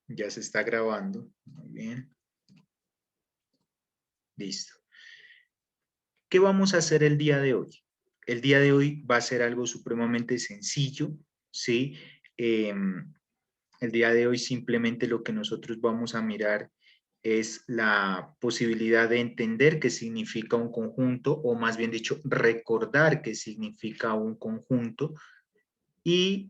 Ya se está grabando. Muy bien. Listo. ¿Qué vamos a hacer el día de hoy? El día de hoy va a ser algo supremamente sencillo, ¿sí? El día de hoy simplemente lo que nosotros vamos a mirar es la posibilidad de entender qué significa un conjunto, o más bien dicho, recordar qué significa un conjunto, y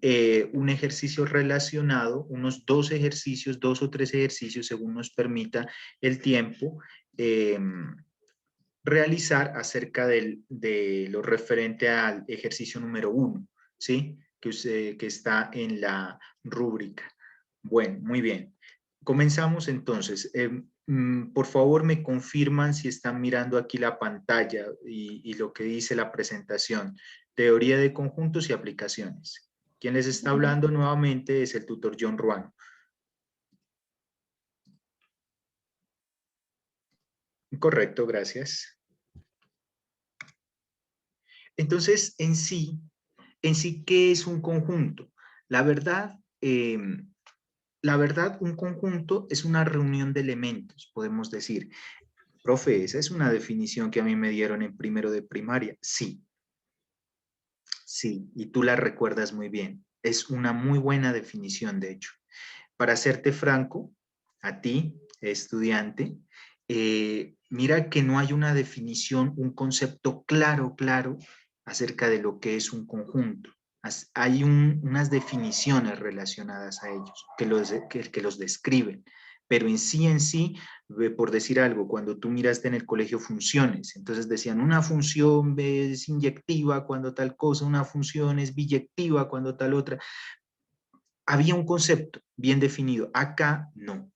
un ejercicio relacionado, unos dos ejercicios, dos o tres ejercicios, según nos permita el tiempo, eh, realizar acerca de lo referente al ejercicio número 1, ¿sí? Que está en la rúbrica. Bueno, muy bien. Comenzamos entonces. Por favor, me confirman si están mirando aquí la pantalla y lo que dice la presentación. Teoría de conjuntos y aplicaciones. Quien les está hablando nuevamente es el tutor John Ruano. Correcto, gracias. Entonces, en sí, ¿qué es un conjunto? La verdad, un conjunto es una reunión de elementos, podemos decir. Profe, esa es una definición que a mí me dieron en primero de primaria. Sí, sí, y tú la recuerdas muy bien. Es una muy buena definición, de hecho. Para serte franco, a ti, estudiante, mira que no hay una definición, un concepto claro acerca de lo que es un conjunto. Hay unas definiciones relacionadas a ellos que los describen, pero en sí, por decir algo, cuando tú miraste en el colegio funciones, entonces decían una función es inyectiva cuando tal cosa, una función es biyectiva cuando tal otra. Había un concepto bien definido, acá no,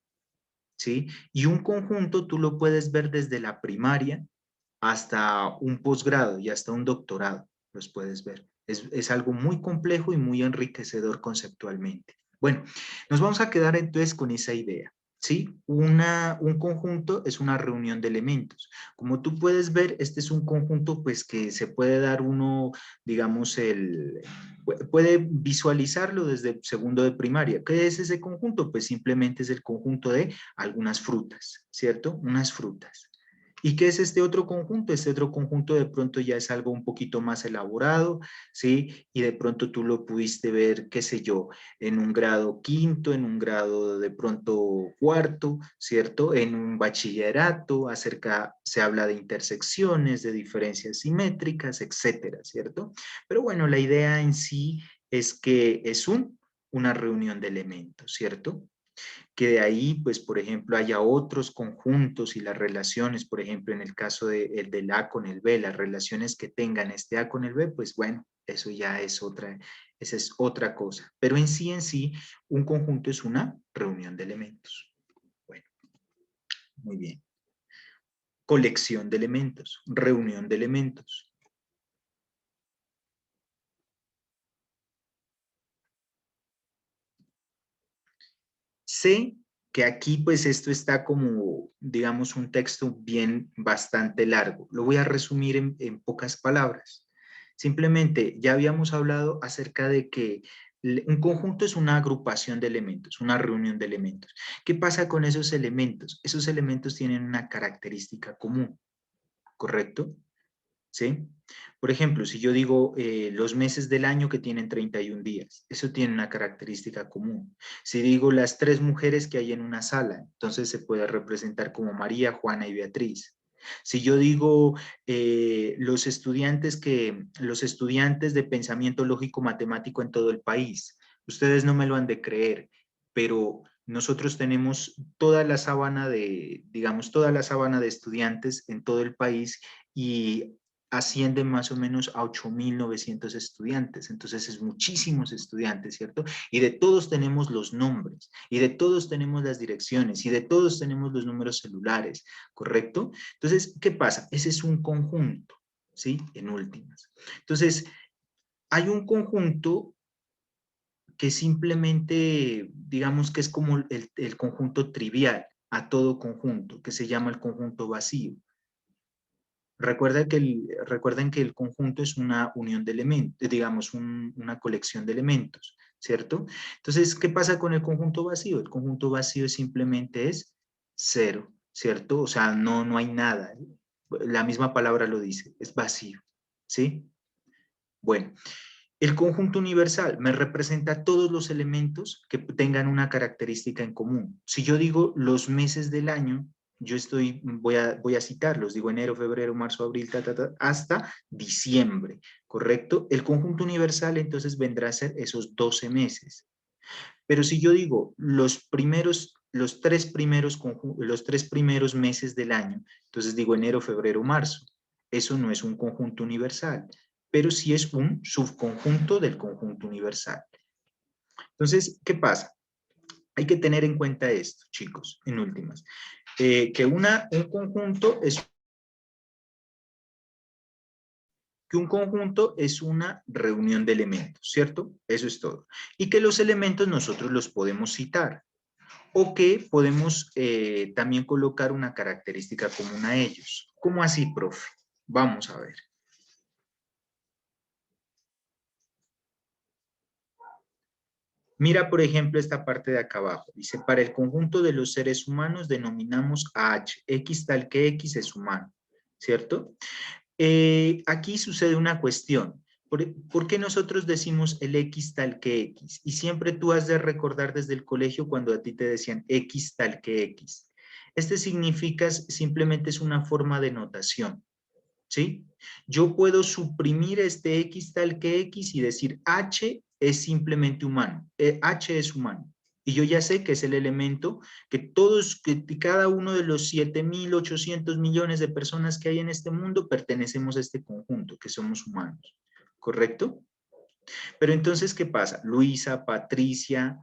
¿sí? Y un conjunto tú lo puedes ver desde la primaria hasta un posgrado y hasta un doctorado, los puedes ver. Es algo muy complejo y muy enriquecedor conceptualmente. Bueno, nos vamos a quedar entonces con esa idea, ¿sí? Un conjunto es una reunión de elementos. Como tú puedes ver, este es un conjunto pues que se puede dar uno, digamos, puede visualizarlo desde segundo de primaria. ¿Qué es ese conjunto? Pues simplemente es el conjunto de algunas frutas, ¿cierto? Unas frutas. ¿Y qué es este otro conjunto? Este otro conjunto de pronto ya es algo un poquito más elaborado, ¿sí? Y de pronto tú lo pudiste ver, qué sé yo, en un grado quinto, en un grado de pronto cuarto, ¿cierto? En un bachillerato, se habla de intersecciones, de diferencias simétricas, etcétera, ¿cierto? Pero bueno, la idea en sí es que es una reunión de elementos, ¿cierto? Que de ahí, pues, por ejemplo, haya otros conjuntos y las relaciones, por ejemplo, en el caso el del A con el B, las relaciones que tengan este A con el B, pues bueno, eso ya es esa es otra cosa. Pero en sí, un conjunto es una reunión de elementos. Bueno, muy bien. Colección de elementos, reunión de elementos. Sé que aquí pues esto está como, digamos, un texto bien bastante largo. Lo voy a resumir en pocas palabras. Simplemente ya habíamos hablado acerca de que un conjunto es una agrupación de elementos, una reunión de elementos. ¿Qué pasa con esos elementos? Esos elementos tienen una característica común, ¿correcto? ¿Sí? Por ejemplo, si yo digo los meses del año que tienen 31 días, eso tiene una característica común. Si digo las tres mujeres que hay en una sala, entonces se puede representar como María, Juana y Beatriz. Si yo digo los estudiantes de pensamiento lógico matemático en todo el país, ustedes no me lo han de creer, pero nosotros tenemos toda la sábana digamos, toda la sábana de estudiantes en todo el país, y ascienden más o menos a 8.900 estudiantes. Entonces es muchísimos estudiantes, ¿cierto? Y de todos tenemos los nombres, y de todos tenemos las direcciones, y de todos tenemos los números celulares, ¿correcto? Entonces, ¿qué pasa? Ese es un conjunto, ¿sí? En últimas. Entonces, hay un conjunto que simplemente, digamos que es como el conjunto trivial a todo conjunto, que se llama el conjunto vacío. Recuerden que el conjunto es una unión de elementos, digamos, una colección de elementos, ¿cierto? Entonces, ¿qué pasa con el conjunto vacío? El conjunto vacío simplemente es cero, ¿cierto? O sea, no hay nada. La misma palabra lo dice, es vacío, ¿sí? Bueno, el conjunto universal me representa todos los elementos que tengan una característica en común. Si yo digo los meses del año, voy a citarlos, digo enero, febrero, marzo, abril, hasta diciembre, ¿correcto? El conjunto universal entonces vendrá a ser esos 12 meses. Pero si yo digo los tres primeros meses del año, entonces digo enero, febrero, marzo, eso no es un conjunto universal, pero sí es un subconjunto del conjunto universal. Entonces, ¿qué pasa? Hay que tener en cuenta esto, chicos, en últimas, que un conjunto es una reunión de elementos, ¿cierto? Eso es todo. Y que los elementos nosotros los podemos citar o que podemos también colocar una característica común a ellos. ¿Cómo así, profe? Vamos a ver. Mira, por ejemplo, esta parte de acá abajo. Dice, para el conjunto de los seres humanos denominamos a H. X tal que X es humano, ¿cierto? Aquí sucede una cuestión. ¿Por qué nosotros decimos el X tal que X? Y siempre tú has de recordar desde el colegio cuando a ti te decían X tal que X. Este significa, simplemente es una forma de notación, ¿sí? Yo puedo suprimir este X tal que X y decir H es simplemente humano. H es humano. Y yo ya sé que es el elemento que cada uno de los 7.800 millones de personas que hay en este mundo pertenecemos a este conjunto, que somos humanos. ¿Correcto? Pero entonces, ¿qué pasa? Luisa, Patricia,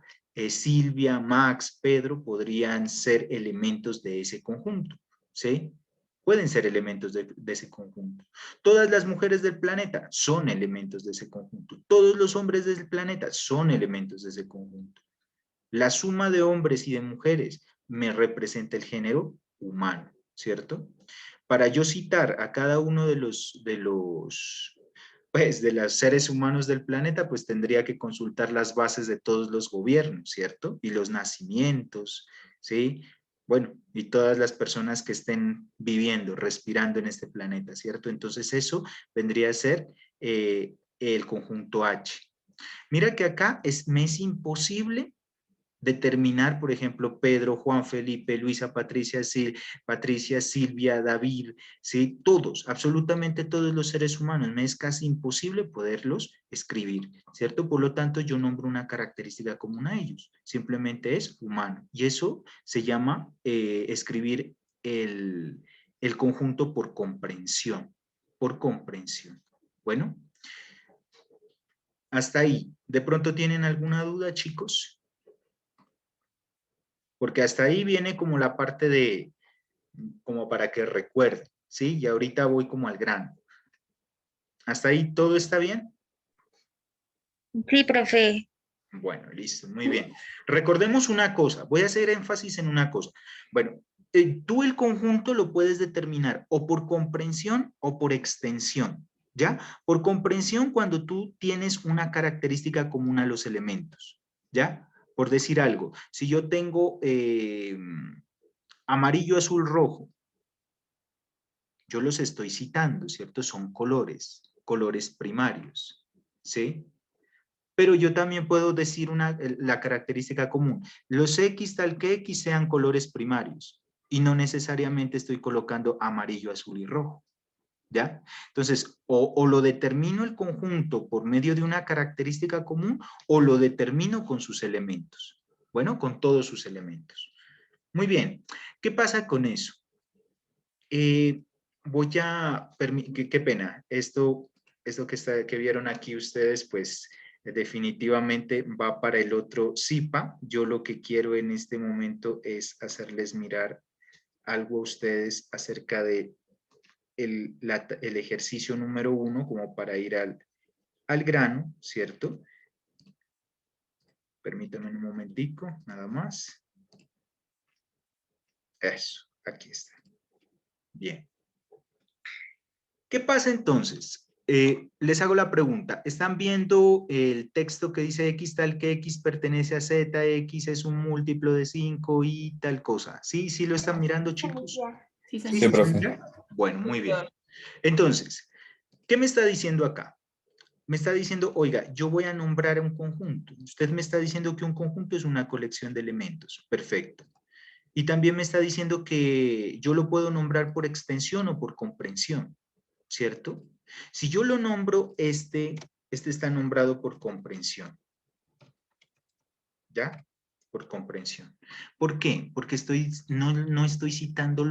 Silvia, Max, Pedro podrían ser elementos de ese conjunto, ¿sí? Pueden ser elementos de ese conjunto. Todas las mujeres del planeta son elementos de ese conjunto. Todos los hombres del planeta son elementos de ese conjunto. La suma de hombres y de mujeres me representa el género humano, ¿cierto? Para yo citar a cada uno de los seres humanos del planeta, pues tendría que consultar las bases de todos los gobiernos, ¿cierto? Y los nacimientos, ¿sí? Bueno, y todas las personas que estén viviendo, respirando en este planeta, ¿cierto? Entonces eso vendría a ser el conjunto H. Mira que acá me es imposible determinar, por ejemplo, Pedro, Juan Felipe, Luisa, Patricia, Silvia, David, ¿sí? Todos, absolutamente todos los seres humanos. Me es casi imposible poderlos escribir, ¿cierto? Por lo tanto, yo nombro una característica común a ellos. Simplemente es humano. Y eso se llama escribir el conjunto por comprensión. Por comprensión. Bueno, hasta ahí. ¿De pronto tienen alguna duda, chicos? Porque hasta ahí viene como la parte como para que recuerden, ¿sí? Y ahorita voy como al grano. ¿Hasta ahí todo está bien? Sí, profe. Bueno, listo, muy bien. Recordemos una cosa, voy a hacer énfasis en una cosa. Bueno, tú el conjunto lo puedes determinar o por comprensión o por extensión, ¿ya? Por comprensión cuando tú tienes una característica común a los elementos, ¿ya? Por decir algo, si yo tengo amarillo, azul, rojo, yo los estoy citando, ¿cierto? Son colores primarios, ¿sí? Pero yo también puedo decir la característica común. Los X tal que X sean colores primarios y no necesariamente estoy colocando amarillo, azul y rojo, ¿ya? Entonces, o lo determino el conjunto por medio de una característica común o lo determino con sus elementos. Bueno, con todos sus elementos. Muy bien. ¿Qué pasa con eso? Qué pena, esto que vieron aquí ustedes, pues definitivamente va para el otro CIPA. Yo lo que quiero en este momento es hacerles mirar algo a ustedes acerca de el ejercicio número 1, como para ir al grano, ¿cierto? Permítanme un momentico, nada más. Eso, aquí está. Bien. ¿Qué pasa entonces? Les hago la pregunta. ¿Están viendo el texto que dice X tal que X pertenece a Z, X es un múltiplo de 5 y tal cosa? ¿Sí? ¿Sí lo están mirando, chicos? Sí, ¿Sí? Sí, ¿Sí se profe. mira? Bueno, muy bien. Entonces, ¿qué me está diciendo acá? Me está diciendo, oiga, yo voy a nombrar un conjunto. Usted me está diciendo que un conjunto es una colección de elementos. Perfecto. Y también me está diciendo que yo lo puedo nombrar por extensión o por comprensión, ¿cierto? Si yo lo nombro, este está nombrado por comprensión. ¿Ya? Por comprensión. ¿Por qué? Porque no estoy citando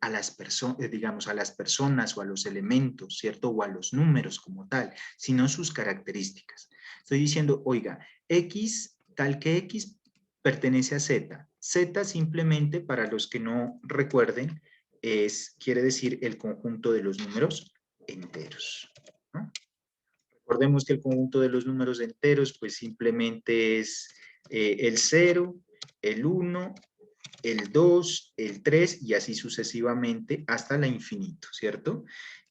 a las personas, digamos, a las personas o a los elementos, ¿cierto? O a los números como tal, sino sus características. Estoy diciendo, oiga, X, tal que X pertenece a Z. Z simplemente, para los que no recuerden, quiere decir el conjunto de los números enteros, ¿no? Recordemos que el conjunto de los números enteros, pues simplemente es el 0, el 1, el 2, el 3 y así sucesivamente hasta la infinito, ¿cierto?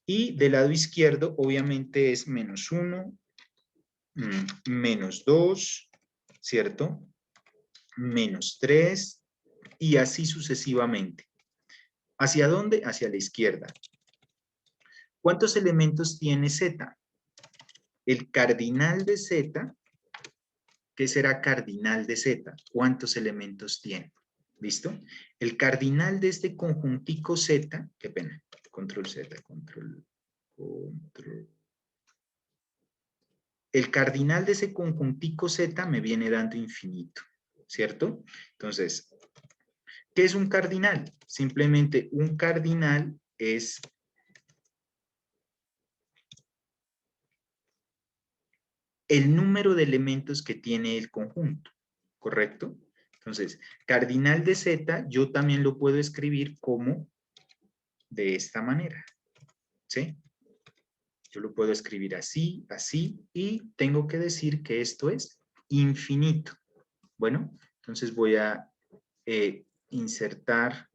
Y del lado izquierdo, obviamente, es menos 1, menos 2, ¿cierto? Menos 3 y así sucesivamente. ¿Hacia dónde? Hacia la izquierda. ¿Cuántos elementos tiene Z? El cardinal de Z, ¿qué será cardinal de Z? ¿Cuántos elementos tiene? ¿Listo? El cardinal de este conjuntico Z, qué pena, control Z, control. El cardinal de ese conjuntico Z me viene dando infinito, ¿cierto? Entonces, ¿qué es un cardinal? Simplemente un cardinal es el número de elementos que tiene el conjunto, ¿correcto? Entonces, cardinal de Z yo también lo puedo escribir como de esta manera, ¿sí? Yo lo puedo escribir así, así, y tengo que decir que esto es infinito. Bueno, entonces voy a insertar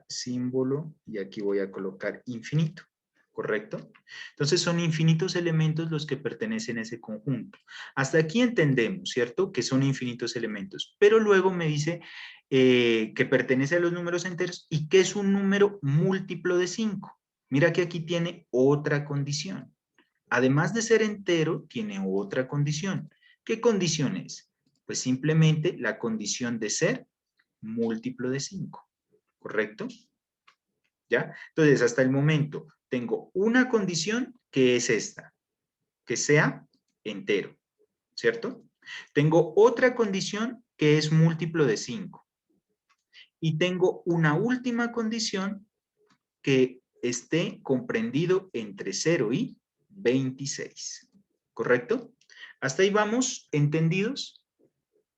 símbolo, y aquí voy a colocar infinito, ¿correcto? Entonces son infinitos elementos los que pertenecen a ese conjunto. Hasta aquí entendemos, ¿cierto? Que son infinitos elementos, pero luego me dice que pertenece a los números enteros y que es un número múltiplo de 5. Mira que aquí tiene otra condición. Además de ser entero, tiene otra condición. ¿Qué condición es? Pues simplemente la condición de ser múltiplo de 5. ¿Correcto? ¿Ya? Entonces, hasta el momento, tengo una condición que es esta, que sea entero, ¿cierto? Tengo otra condición que es múltiplo de 5. Y tengo una última condición que esté comprendido entre 0 y 26. ¿Correcto? ¿Hasta ahí vamos entendidos?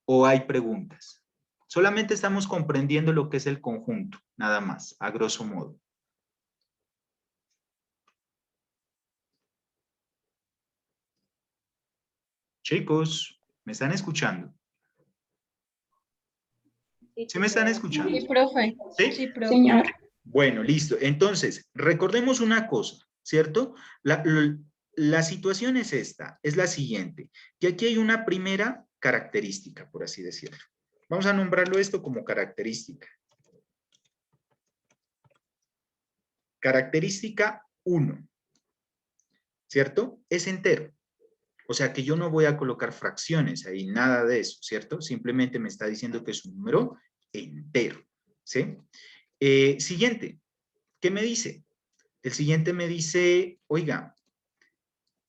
¿O hay preguntas? Solamente estamos comprendiendo lo que es el conjunto, nada más, a grosso modo. Chicos, ¿me están escuchando? ¿Sí me están escuchando? Sí, profe. ¿Sí? Sí, profe. Señor. Bueno, listo. Entonces, recordemos una cosa, ¿cierto? La situación es esta, es la siguiente, que aquí hay una primera característica, por así decirlo. Vamos a nombrarlo esto como característica. Característica 1, ¿cierto? Es entero. O sea que yo no voy a colocar fracciones ahí, nada de eso, ¿cierto? Simplemente me está diciendo que es un número entero, ¿sí? Siguiente, ¿qué me dice? El siguiente me dice, oiga,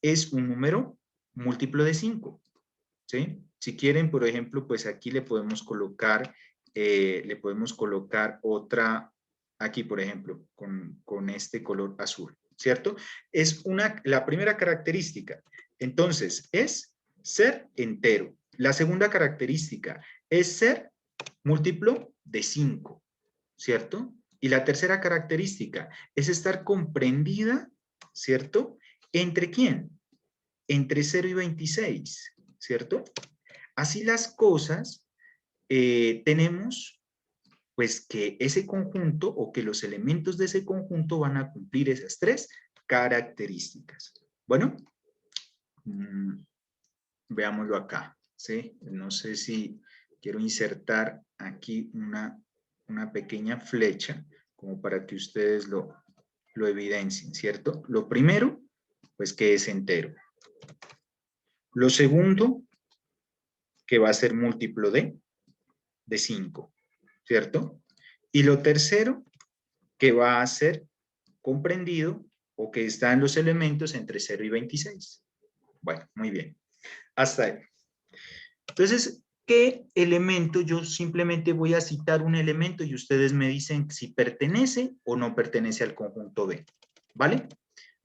es un número múltiplo de 5, ¿sí? Si quieren, por ejemplo, pues aquí le podemos colocar otra, aquí, por ejemplo, con este color azul, ¿cierto? Es la primera característica. Entonces, es ser entero. La segunda característica es ser múltiplo de 5, ¿cierto? Y la tercera característica es estar comprendida, ¿cierto? ¿Entre quién? Entre 0 y 26, ¿cierto? Así las cosas, tenemos Pues que ese conjunto o que los elementos de ese conjunto van a cumplir esas tres características. Bueno, veámoslo acá, ¿sí? No sé si quiero insertar aquí una pequeña flecha como para que ustedes lo evidencien, ¿cierto? Lo primero, pues que es entero. Lo segundo, que va a ser múltiplo de 5, ¿cierto? Y lo tercero, que va a ser comprendido o que está en los elementos entre 0 y 26. Bueno, muy bien. Hasta ahí. Entonces, ¿qué elemento? Yo simplemente voy a citar un elemento y ustedes me dicen si pertenece o no pertenece al conjunto B. ¿Vale?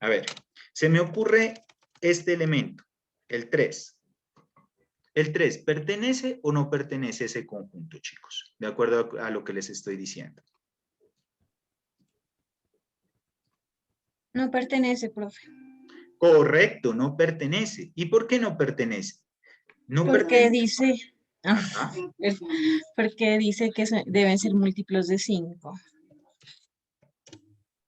A ver, se me ocurre este elemento, el 3. ¿El 3 pertenece o no pertenece a ese conjunto, chicos? De acuerdo a lo que les estoy diciendo. No pertenece, profe. Correcto, no pertenece. ¿Y por qué no pertenece? No Porque pertenece. dice, ah, Ajá. porque dice que deben ser múltiplos de 5.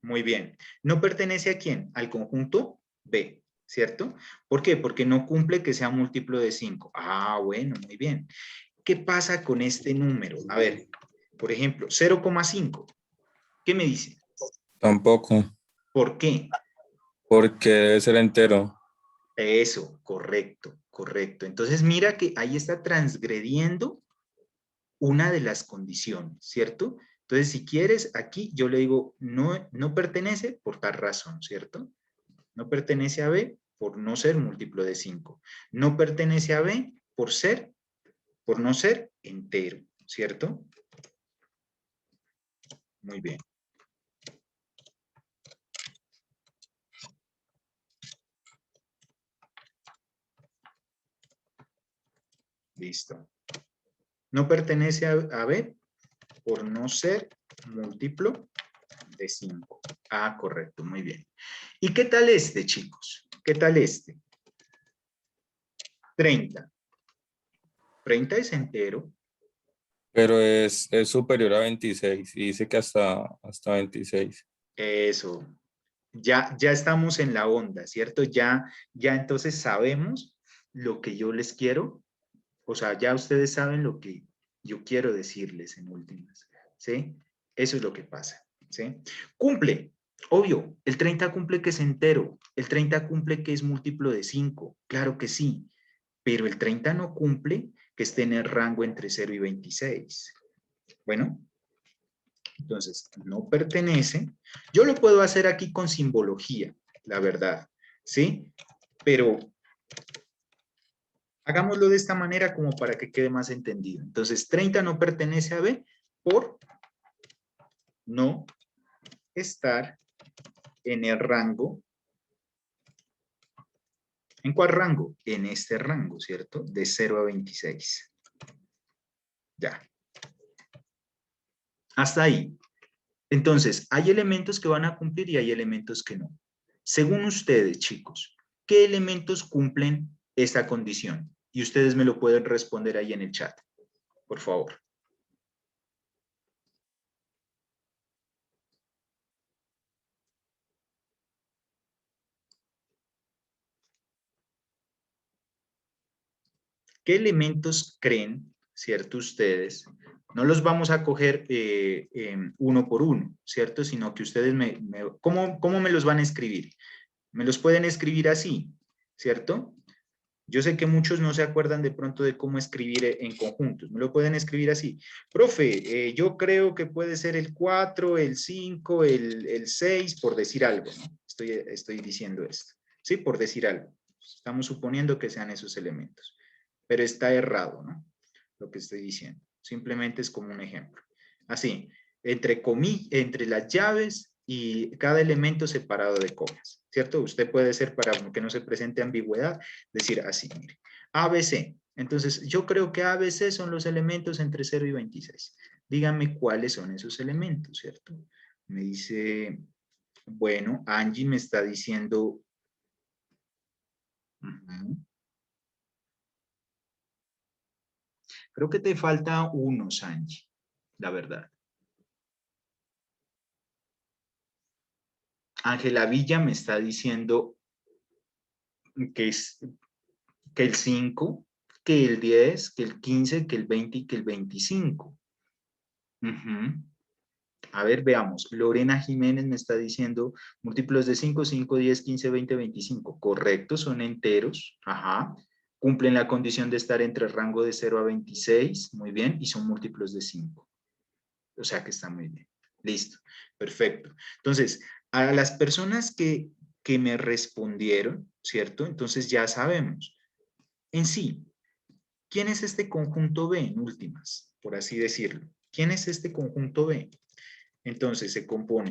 Muy bien. ¿No pertenece a quién? Al conjunto B, ¿cierto? ¿Por qué? Porque no cumple que sea múltiplo de 5. Ah, bueno, muy bien. ¿Qué pasa con este número? A ver, por ejemplo, 0,5. ¿Qué me dice? Tampoco, ¿Por qué? porque debe ser entero. Eso, correcto, correcto. Entonces mira que ahí está transgrediendo una de las condiciones, ¿cierto? Entonces, si quieres, aquí yo le digo, no, no pertenece por tal razón, ¿cierto? No pertenece a B por no ser múltiplo de 5. No pertenece a B por no ser entero, ¿cierto? Muy bien. Listo. No pertenece a B por no ser múltiplo de 5. Ah, correcto, muy bien. ¿Y qué tal este, chicos? ¿Qué tal este? 30. 30 es entero. Pero es superior a 26 y dice que hasta 26. Eso. Ya estamos en la onda, ¿cierto? Ya entonces sabemos lo que yo les quiero. O sea, ya ustedes saben lo que yo quiero decirles en últimas, ¿sí? Eso es lo que pasa, ¿sí? Cumple, obvio, el 30 cumple que es entero, el 30 cumple que es múltiplo de 5, claro que sí, pero el 30 no cumple que esté en el rango entre 0 y 26. Bueno, entonces no pertenece. Yo lo puedo hacer aquí con simbología, la verdad, ¿sí? Pero hagámoslo de esta manera como para que quede más entendido. Entonces, 30 no pertenece a B por no estar en el rango. ¿En cuál rango? En este rango, ¿cierto? De 0 a 26. Ya. Hasta ahí. Entonces, hay elementos que van a cumplir y hay elementos que no. Según ustedes, chicos, ¿qué elementos cumplen esta condición? Y ustedes me lo pueden responder ahí en el chat, por favor. ¿Qué elementos creen, cierto, ustedes? No los vamos a coger uno por uno, ¿cierto? Sino que ustedes ¿cómo me los van a escribir? Me los pueden escribir así, ¿cierto? Yo sé que muchos no se acuerdan de pronto de cómo escribir en conjuntos. Me lo pueden escribir así. Profe, yo creo que puede ser el 4, el 5, el 6, por decir algo, ¿no? Estoy diciendo esto, ¿sí? Por decir algo. Estamos suponiendo que sean esos elementos. Pero está errado, ¿no? Lo que estoy diciendo. Simplemente es como un ejemplo. Así, entre las llaves y cada elemento separado de comas, ¿cierto? Usted puede ser, para que no se presente ambigüedad, decir así, mire, ABC. Entonces, yo creo que ABC son los elementos entre 0 y 26. Díganme cuáles son esos elementos, ¿cierto? Me dice, bueno, Angie me está diciendo, creo que te falta uno, Angie, la verdad. Ángela Villa me está diciendo que el 5, que el 10, que el 15, que el 20 y que el 25. Ujú. A ver, veamos. Lorena Jiménez me está diciendo múltiplos de 5, 5, 10, 15, 20, 25. Correcto, son enteros. Ajá. Cumplen la condición de estar entre el rango de 0 a 26. Muy bien. Y son múltiplos de 5. O sea que está muy bien. Listo. Perfecto. Entonces, a las personas que me respondieron, ¿cierto? Entonces ya sabemos. En sí, ¿quién es este conjunto B en últimas? Por así decirlo. ¿Quién es este conjunto B? Entonces se compone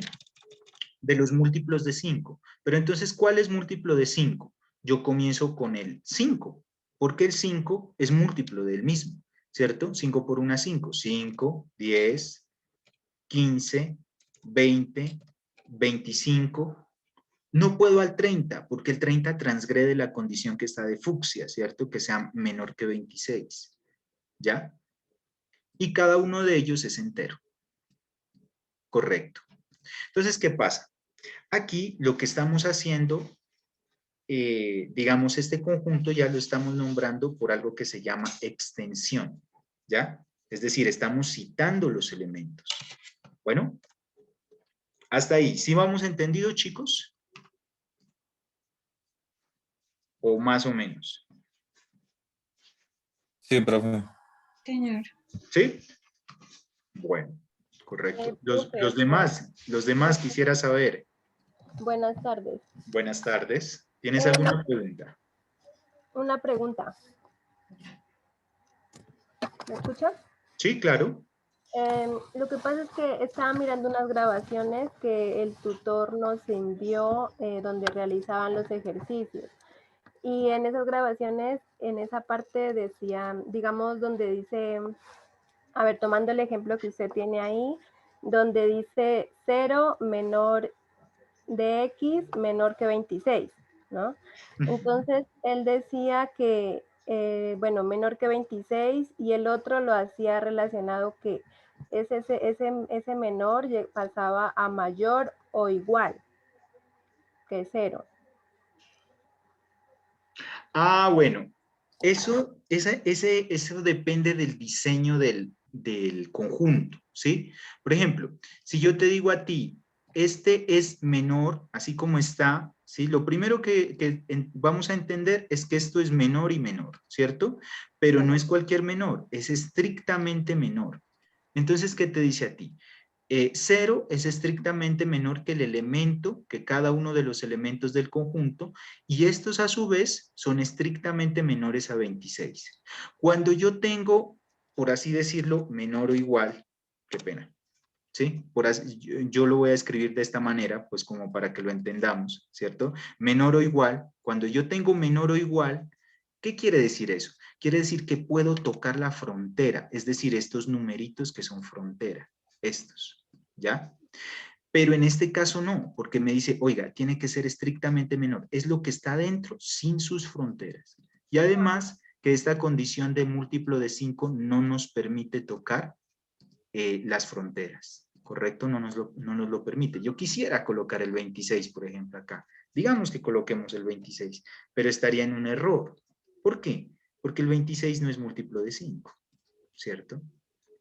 de los múltiplos de 5. Pero entonces, ¿cuál es múltiplo de 5? Yo comienzo con el 5, porque el 5 es múltiplo del mismo, ¿cierto? 5 por 1, 5. 5, 10, 15, 20, 25. No puedo al 30, porque el 30 transgrede la condición que está de fucsia, ¿cierto? Que sea menor que 26, ¿ya? Y cada uno de ellos es entero. Correcto. Entonces, ¿qué pasa? Aquí lo que estamos haciendo, digamos, este conjunto ya lo estamos nombrando por algo que se llama extensión, ¿ya? Es decir, estamos citando los elementos. Bueno, hasta ahí. ¿Sí vamos entendido, chicos? ¿O más o menos? Sí, profe. Señor. ¿Sí? Bueno, correcto. Profe, Los demás quisiera saber. buenas tardes. Buenas tardes. ¿Tienes Una, alguna pregunta? una pregunta. ¿Me escuchas? Sí, claro. Lo que pasa es que estaba mirando unas grabaciones que el tutor nos envió donde realizaban los ejercicios. Y en esas grabaciones, en esa parte decía, digamos, donde dice, a ver, tomando el ejemplo que usted tiene ahí, donde dice 0 menor de X menor que 26, ¿no? Entonces, él decía que, bueno, menor que 26 y el otro lo hacía relacionado que ese menor pasaba a mayor o igual que 0. Ah, bueno, eso depende del diseño del conjunto, ¿sí? Por ejemplo, si yo te digo a ti, este es menor, así como está, ¿sí? Lo primero que vamos a entender es que esto es menor y menor, ¿cierto? Pero no es cualquier menor, es estrictamente menor. Entonces, ¿qué te dice a ti? 0 es estrictamente menor que el elemento, que cada uno de los elementos del conjunto, y estos a su vez son estrictamente menores a 26. Cuando yo tengo, por así decirlo, menor o igual, qué pena, ¿sí? Yo lo voy a escribir de esta manera, pues como para que lo entendamos, ¿cierto? Menor o igual, cuando yo tengo menor o igual, ¿qué quiere decir eso? Quiere decir que puedo tocar la frontera, es decir, estos numeritos que son frontera, estos. ¿Ya? Pero en este caso no, porque me dice, oiga, tiene que ser estrictamente menor. Es lo que está dentro sin sus fronteras. Y además que esta condición de múltiplo de 5 no nos permite tocar las fronteras, ¿correcto? No nos lo permite. Yo quisiera colocar el 26, por ejemplo, acá. Digamos que coloquemos el 26, pero estaría en un error. ¿Por qué? Porque el 26 no es múltiplo de 5, ¿cierto?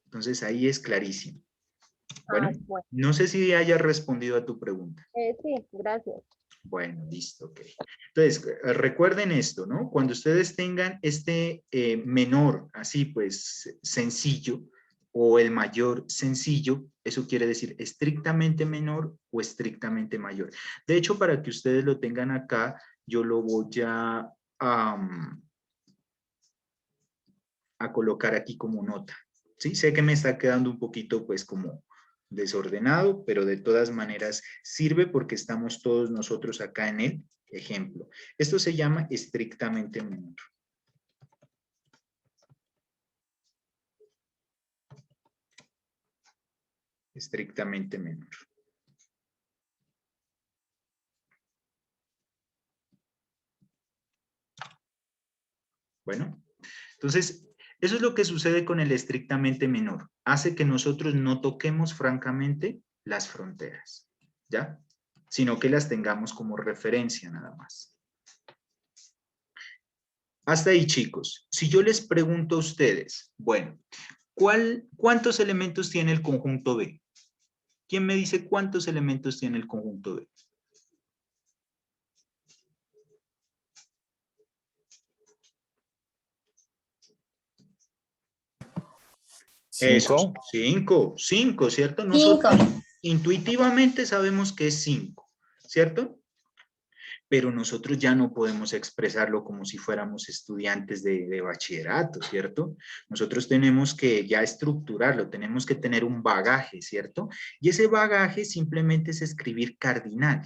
Entonces ahí es clarísimo. Bueno, Bueno. no sé si haya respondido a tu pregunta. Sí, gracias. Bueno, listo, ok. Entonces, recuerden esto, ¿no? Cuando ustedes tengan este menor, así pues, sencillo, o el mayor sencillo, eso quiere decir estrictamente menor o estrictamente mayor. De hecho, para que ustedes lo tengan acá, yo lo voy a colocar aquí como nota. Sí, sé que me está quedando un poquito, pues, como desordenado, pero de todas maneras sirve porque estamos todos nosotros acá en el ejemplo. Esto se llama estrictamente menor. Estrictamente menor. Bueno, entonces, eso es lo que sucede con el estrictamente menor. Hace que nosotros no toquemos francamente las fronteras. ¿Ya? sino que las tengamos como referencia nada más. Hasta ahí, chicos. Si yo les pregunto a ustedes, bueno, ¿cuántos elementos tiene el conjunto B? ¿Quién me dice cuántos elementos tiene el conjunto B? Eso, 5. 5, ¿cierto? 5. Nosotros intuitivamente sabemos que es 5, ¿cierto? Pero nosotros ya no podemos expresarlo como si fuéramos estudiantes de bachillerato, ¿cierto? Nosotros tenemos que ya estructurarlo, tenemos que tener un bagaje, ¿cierto? Y ese bagaje simplemente es escribir cardinal.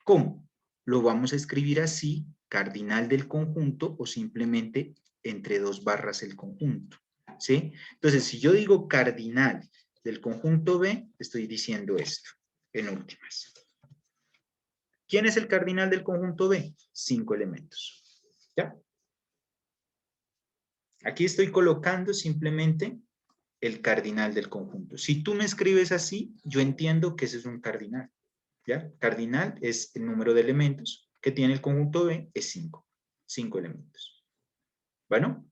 ¿Cómo? Lo vamos a escribir así, cardinal del conjunto, o simplemente entre dos barras el conjunto, ¿sí? Entonces, si yo digo cardinal del conjunto B, estoy diciendo esto, en últimas. ¿Quién es el cardinal del conjunto B? 5 elementos. ¿Ya? Aquí estoy colocando simplemente el cardinal del conjunto. Si tú me escribes así, yo entiendo que ese es un cardinal. ¿Ya? Cardinal es el número de elementos que tiene el conjunto B, es 5. 5 elementos. ¿Bueno?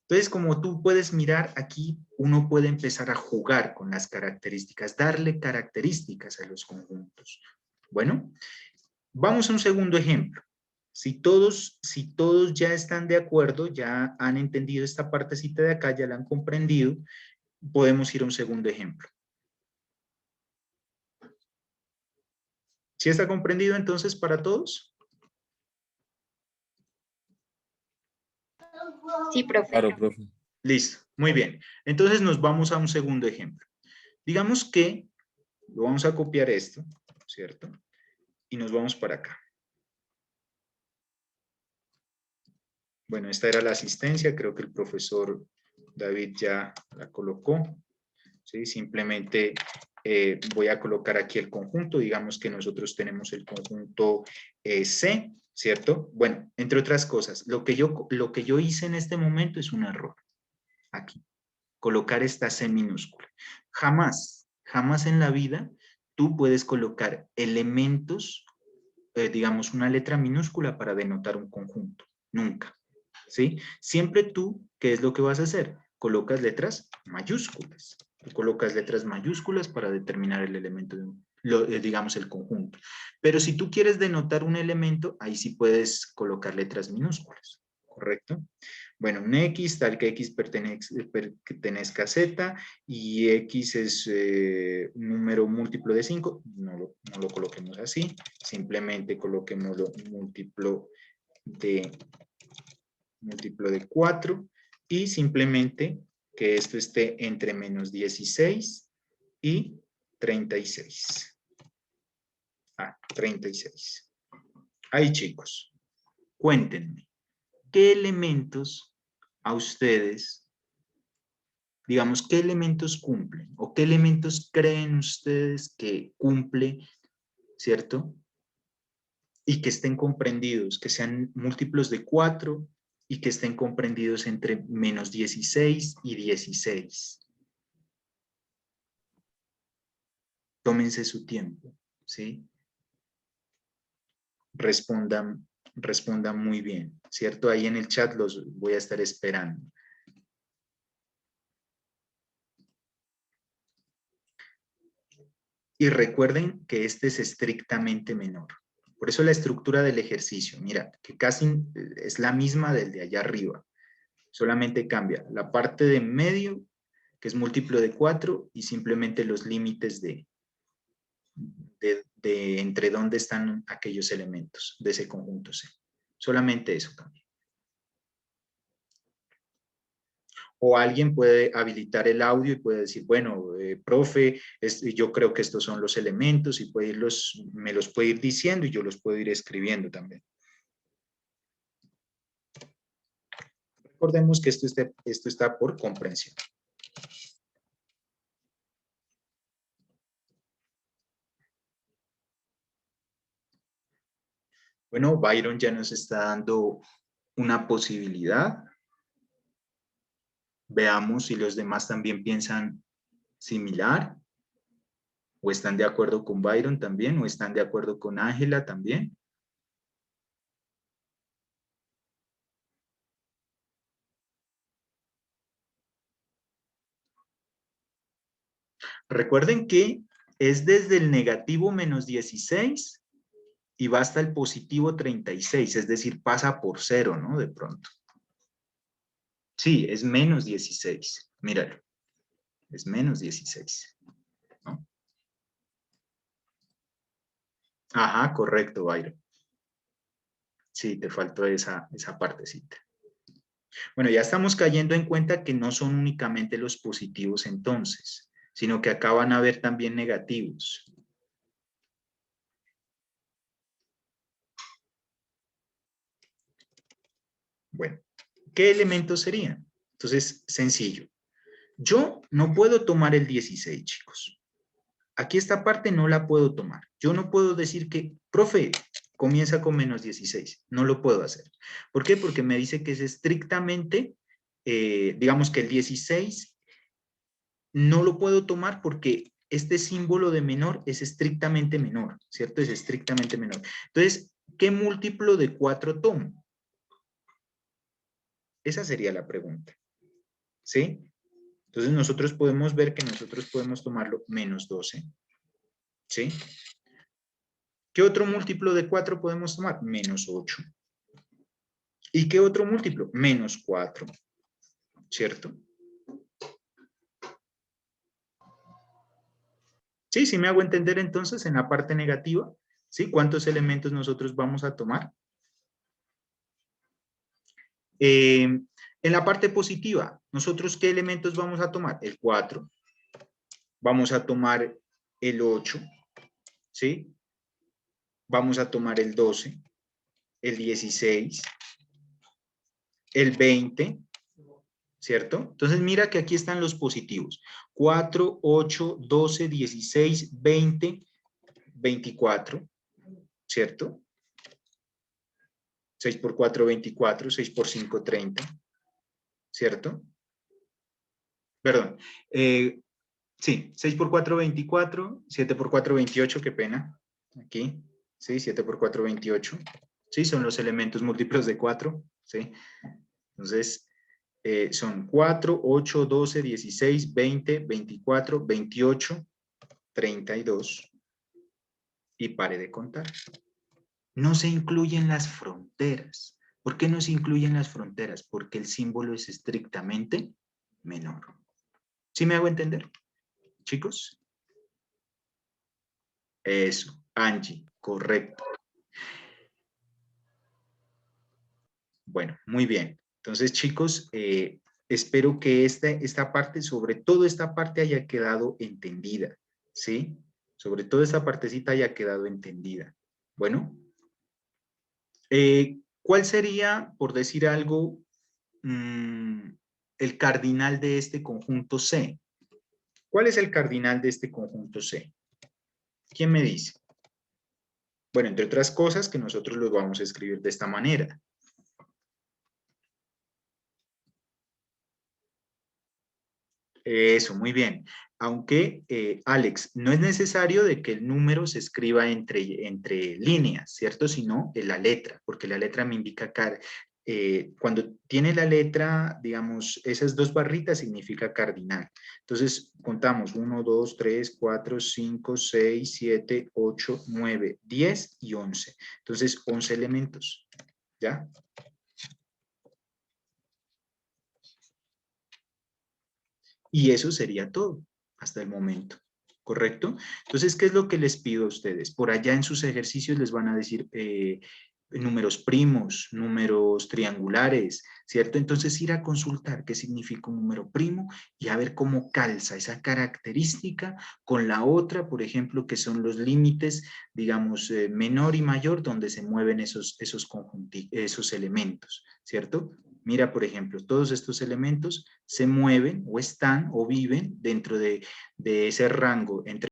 Entonces, como tú puedes mirar aquí, uno puede empezar a jugar con las características, darle características a los conjuntos. Bueno, vamos a un segundo ejemplo. Si todos ya están de acuerdo, ya han entendido esta partecita de acá, ya la han comprendido, podemos ir a un segundo ejemplo. ¿Sí está comprendido entonces para todos? Sí, profe. Claro, profe. Listo, muy bien. Entonces nos vamos a un segundo ejemplo. Digamos que lo vamos a copiar esto, ¿cierto? Y nos vamos para acá. Bueno, esta era la asistencia, creo que el profesor David ya la colocó. ¿Sí? Simplemente voy a colocar aquí el conjunto, digamos que nosotros tenemos el conjunto C, ¿cierto? Bueno, entre otras cosas, lo que yo hice en este momento es un error. Aquí, colocar esta C minúscula. Jamás en la vida tú puedes colocar elementos, digamos una letra minúscula para denotar un conjunto. Nunca. ¿Sí? Siempre tú, ¿qué es lo que vas a hacer? Colocas letras mayúsculas. Tú colocas letras mayúsculas para determinar el elemento, digamos el conjunto. Pero si tú quieres denotar un elemento, ahí sí puedes colocar letras minúsculas, ¿correcto? Bueno, un X, tal que X pertenezca a Z, y X es un número múltiplo de 5, no lo coloquemos así, simplemente coloquémoslo múltiplo de 4 y simplemente que esto esté entre menos 16 y 36. 36. Ahí, chicos, cuéntenme, ¿qué elementos a ustedes, digamos, qué elementos cumplen o qué elementos creen ustedes que cumple, ¿cierto? Y que estén comprendidos, que sean múltiplos de 4 y que estén comprendidos entre menos 16 y 16. Tómense su tiempo, ¿sí? Respondan muy bien, ¿cierto? Ahí en el chat los voy a estar esperando. Y recuerden que este es estrictamente menor. Por eso la estructura del ejercicio, mira, que casi es la misma del de allá arriba. Solamente cambia la parte de en medio, que es múltiplo de 4, y simplemente los límites de entre dónde están aquellos elementos de ese conjunto C. Solamente eso cambia. O alguien puede habilitar el audio y puede decir, bueno, profe, yo creo que estos son los elementos, y me los puede ir diciendo y yo los puedo ir escribiendo también. Recordemos que esto está por comprensión. Bueno, Byron ya nos está dando una posibilidad. Veamos si los demás también piensan similar. ¿O están de acuerdo con Byron también? ¿O están de acuerdo con Ángela también? Recuerden que es desde el negativo menos 16 y va hasta el positivo 36, es decir, pasa por 0, ¿no? De pronto. Sí, es menos 16, míralo, es menos 16, ¿no? Ajá, correcto, Byron. Sí, te faltó esa partecita. Bueno, ya estamos cayendo en cuenta que no son únicamente los positivos entonces, sino que acá van a haber también negativos. Bueno, ¿qué elementos serían? Entonces, sencillo. Yo no puedo tomar el 16, chicos. Aquí esta parte no la puedo tomar. Yo no puedo decir que, profe, comienza con menos 16. No lo puedo hacer. ¿Por qué? Porque me dice que es estrictamente, digamos que el 16 no lo puedo tomar porque este símbolo de menor es estrictamente menor, ¿cierto? Es estrictamente menor. Entonces, ¿qué múltiplo de 4 tomo? Esa sería la pregunta, ¿sí? Entonces nosotros podemos ver que nosotros podemos tomarlo menos 12, ¿sí? ¿Qué otro múltiplo de 4 podemos tomar? Menos 8. ¿Y qué otro múltiplo? Menos 4, ¿cierto? Sí, sí me hago entender entonces en la parte negativa, ¿sí? ¿Cuántos elementos nosotros vamos a tomar? En la parte positiva, ¿nosotros qué elementos vamos a tomar? El 4. Vamos a tomar el 8, ¿sí? Vamos a tomar el 12, el 16, el 20, ¿cierto? Entonces mira que aquí están los positivos. 4, 8, 12, 16, 20, 24, ¿cierto? 6 por 4, 24, 6 por 5, 30, ¿cierto? Perdón. Sí, 6 por 4, 24, 7 por 4, 28, qué pena. Aquí, sí, 7 por 4, 28. Sí, son los elementos múltiplos de 4, ¿sí? Entonces, son 4, 8, 12, 16, 20, 24, 28, 32. Y pare de contar. No se incluyen las fronteras. ¿Por qué no se incluyen las fronteras? Porque el símbolo es estrictamente menor. ¿Sí me hago entender, chicos? Eso, Angie, correcto. Bueno, muy bien. Entonces, chicos, espero que esta parte, sobre todo esta parte, haya quedado entendida, ¿sí? Sobre todo esta partecita haya quedado entendida. Bueno, ¿cuál sería, por decir algo, el cardinal de este conjunto C? ¿Cuál es el cardinal de este conjunto C? ¿Quién me dice? Bueno, entre otras cosas que nosotros lo vamos a escribir de esta manera. Eso, muy bien. Aunque, Alex, no es necesario de que el número se escriba entre líneas, ¿cierto? Sino en la letra, porque la letra me indica cuando tiene la letra, digamos, esas dos barritas significa cardinal. Entonces, contamos 1, 2, 3, 4, 5, 6, 7, 8, 9, 10 y 11. Entonces, 11 elementos, ¿ya? Y eso sería todo hasta el momento, ¿correcto? Entonces, ¿qué es lo que les pido a ustedes? Por allá en sus ejercicios les van a decir números primos, números triangulares, ¿cierto? Entonces, ir a consultar qué significa un número primo y a ver cómo calza esa característica con la otra, por ejemplo, que son los límites, digamos, menor y mayor, donde se mueven esos elementos, ¿cierto? Mira, por ejemplo, todos estos elementos se mueven o están o viven dentro de ese rango entre